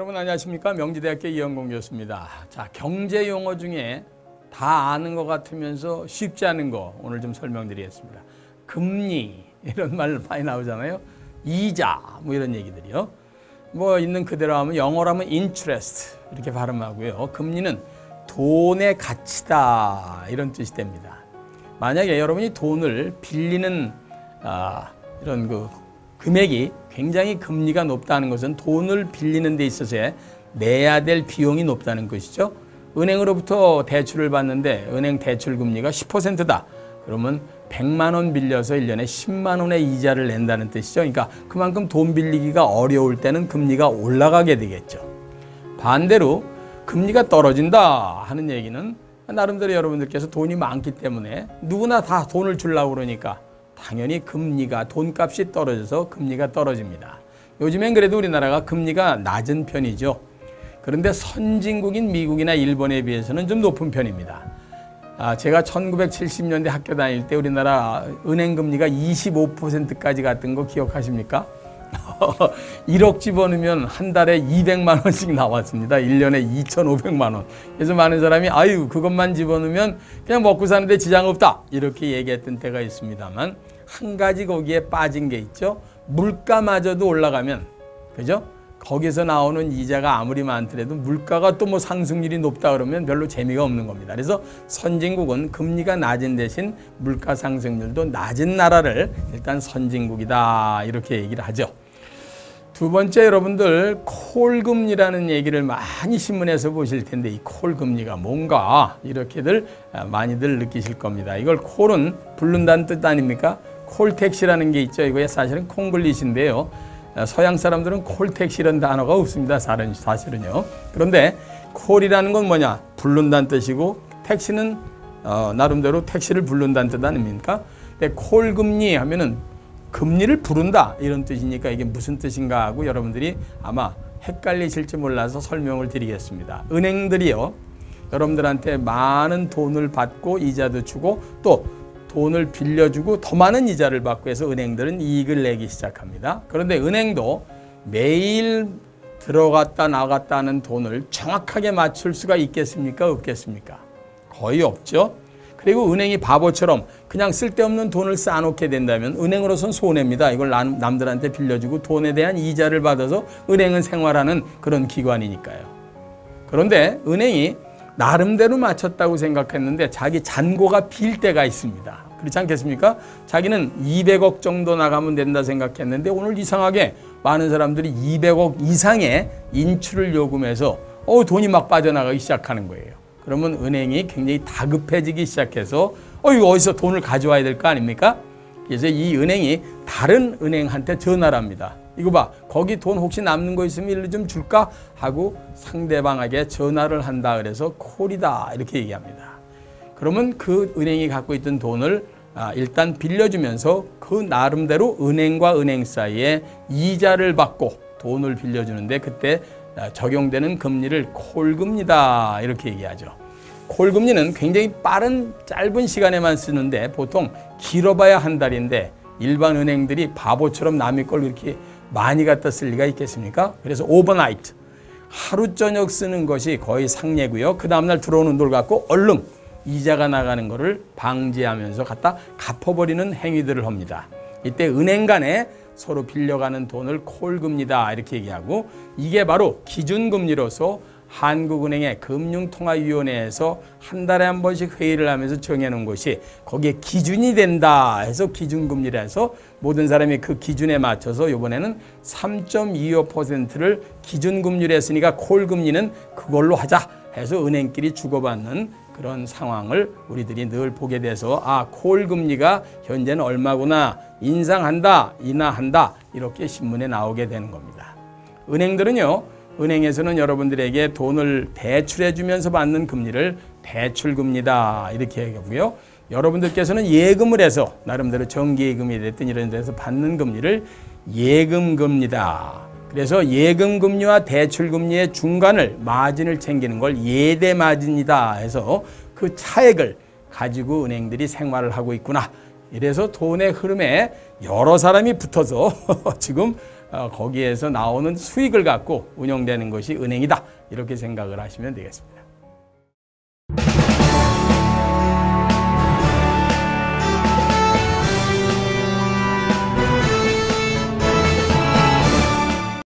여러분 안녕하십니까? 명지대학교 이영공 교수입니다. 자, 경제 용어 중에 다 아는 것 같으면서 쉽지 않은 거 오늘 좀 설명드리겠습니다. 금리 이런 말 많이 나오잖아요. 이자 뭐 이런 얘기들이요. 뭐 있는 그대로 하면 영어로 하면 interest 이렇게 발음하고요. 금리는 돈의 가치다 이런 뜻이 됩니다. 만약에 여러분이 돈을 빌리는 이런 금액이 굉장히 금리가 높다는 것은 돈을 빌리는 데 있어서 내야 될 비용이 높다는 것이죠. 은행으로부터 대출을 받는데 은행 대출 금리가 10%다. 그러면 100만 원 빌려서 1년에 10만 원의 이자를 낸다는 뜻이죠. 그러니까 그만큼 돈 빌리기가 어려울 때는 금리가 올라가게 되겠죠. 반대로 금리가 떨어진다 하는 얘기는 나름대로 여러분들께서 돈이 많기 때문에 누구나 다 돈을 주려고 그러니까 당연히 금리가 돈값이 떨어져서 금리가 떨어집니다. 요즘엔 그래도 우리나라가 금리가 낮은 편이죠. 그런데 선진국인 미국이나 일본에 비해서는 좀 높은 편입니다. 제가 1970년대 학교 다닐 때 우리나라 은행 금리가 25%까지 갔던 거 기억하십니까? 1억 집어넣으면 한 달에 200만 원씩 나왔습니다. 1년에 2,500만 원. 그래서 많은 사람이 아유 그것만 집어넣으면 그냥 먹고 사는데 지장 없다 이렇게 얘기했던 때가 있습니다만 한 가지 거기에 빠진 게 있죠. 물가마저도 올라가면 그죠? 거기서 나오는 이자가 아무리 많더라도 물가가 또 뭐 상승률이 높다 그러면 별로 재미가 없는 겁니다. 그래서 선진국은 금리가 낮은 대신 물가 상승률도 낮은 나라를 일단 선진국이다 이렇게 얘기를 하죠. 두 번째 여러분들 콜금리라는 얘기를 많이 신문에서 보실 텐데 이 콜금리가 뭔가 이렇게들 많이들 느끼실 겁니다. 이걸 콜은 부른다는 뜻 아닙니까? 콜택시라는 게 있죠. 이거에 사실은 콩글리시인데요. 서양 사람들은 콜택시 이런 단어가 없습니다. 사실은요. 그런데 콜이라는 건 뭐냐? 부른다는 뜻이고 택시는 나름대로 택시를 부른다는 뜻 아닙니까? 근데 콜금리 하면은 금리를 부른다 이런 뜻이니까 이게 무슨 뜻인가 하고 여러분들이 아마 헷갈리실지 몰라서 설명을 드리겠습니다. 은행들이요 여러분들한테 많은 돈을 받고 이자도 주고 또 돈을 빌려주고 더 많은 이자를 받고 해서 은행들은 이익을 내기 시작합니다. 그런데 은행도 매일 들어갔다 나갔다 하는 돈을 정확하게 맞출 수가 있겠습니까? 없겠습니까? 거의 없죠. 그리고 은행이 바보처럼 그냥 쓸데없는 돈을 쌓아놓게 된다면 은행으로선 손해입니다. 이걸 남들한테 빌려주고 돈에 대한 이자를 받아서 은행은 생활하는 그런 기관이니까요. 그런데 은행이 나름대로 맞췄다고 생각했는데 자기 잔고가 빌 때가 있습니다. 그렇지 않겠습니까? 자기는 200억 정도 나가면 된다 생각했는데 오늘 이상하게 많은 사람들이 200억 이상의 인출을 요금해서 돈이 막 빠져나가기 시작하는 거예요. 그러면 은행이 굉장히 다급해지기 시작해서 이거 어디서 돈을 가져와야 될 거 아닙니까? 그래서 이 은행이 다른 은행한테 전화를 합니다. 이거 봐, 거기 돈 혹시 남는 거 있으면 일로 좀 줄까? 하고 상대방에게 전화를 한다 그래서 콜이다 이렇게 얘기합니다. 그러면 그 은행이 갖고 있던 돈을 일단 빌려주면서 그 나름대로 은행과 은행 사이에 이자를 받고 돈을 빌려주는데 그때 적용되는 금리를 콜금리다 이렇게 얘기하죠. 콜금리는 굉장히 빠른 짧은 시간에만 쓰는데 보통 길어봐야 한 달인데 일반 은행들이 바보처럼 남의 걸 이렇게 많이 갖다 쓸 리가 있겠습니까? 그래서 오버나이트 하루 저녁 쓰는 것이 거의 상례고요. 그 다음날 들어오는 돈 갖고 얼른 이자가 나가는 것을 방지하면서 갖다 갚아버리는 행위들을 합니다. 이때 은행 간에 서로 빌려가는 돈을 콜금리다 이렇게 얘기하고 이게 바로 기준금리로서 한국은행의 금융통화위원회에서 한 달에 한 번씩 회의를 하면서 정해놓은 것이 거기에 기준이 된다 해서 기준금리라 해서 모든 사람이 그 기준에 맞춰서 이번에는 3.25%를 기준금리로 했으니까 콜금리는 그걸로 하자 해서 은행끼리 주고받는 그런 상황을 우리들이 늘 보게 돼서 콜금리가 현재는 얼마구나 인상한다 인하한다 이렇게 신문에 나오게 되는 겁니다. 은행에서는 여러분들에게 돈을 대출해 주면서 받는 금리를 대출금리다 이렇게 얘기하고요. 여러분들께서는 예금을 해서 나름대로 정기예금이 됐든 이런 데서 받는 금리를 예금금리다. 그래서 예금금리와 대출금리의 중간을 마진을 챙기는 걸 예대마진이다 해서 그 차액을 가지고 은행들이 생활을 하고 있구나. 이래서 돈의 흐름에 여러 사람이 붙어서 지금 거기에서 나오는 수익을 갖고 운영되는 것이 은행이다. 이렇게 생각을 하시면 되겠습니다.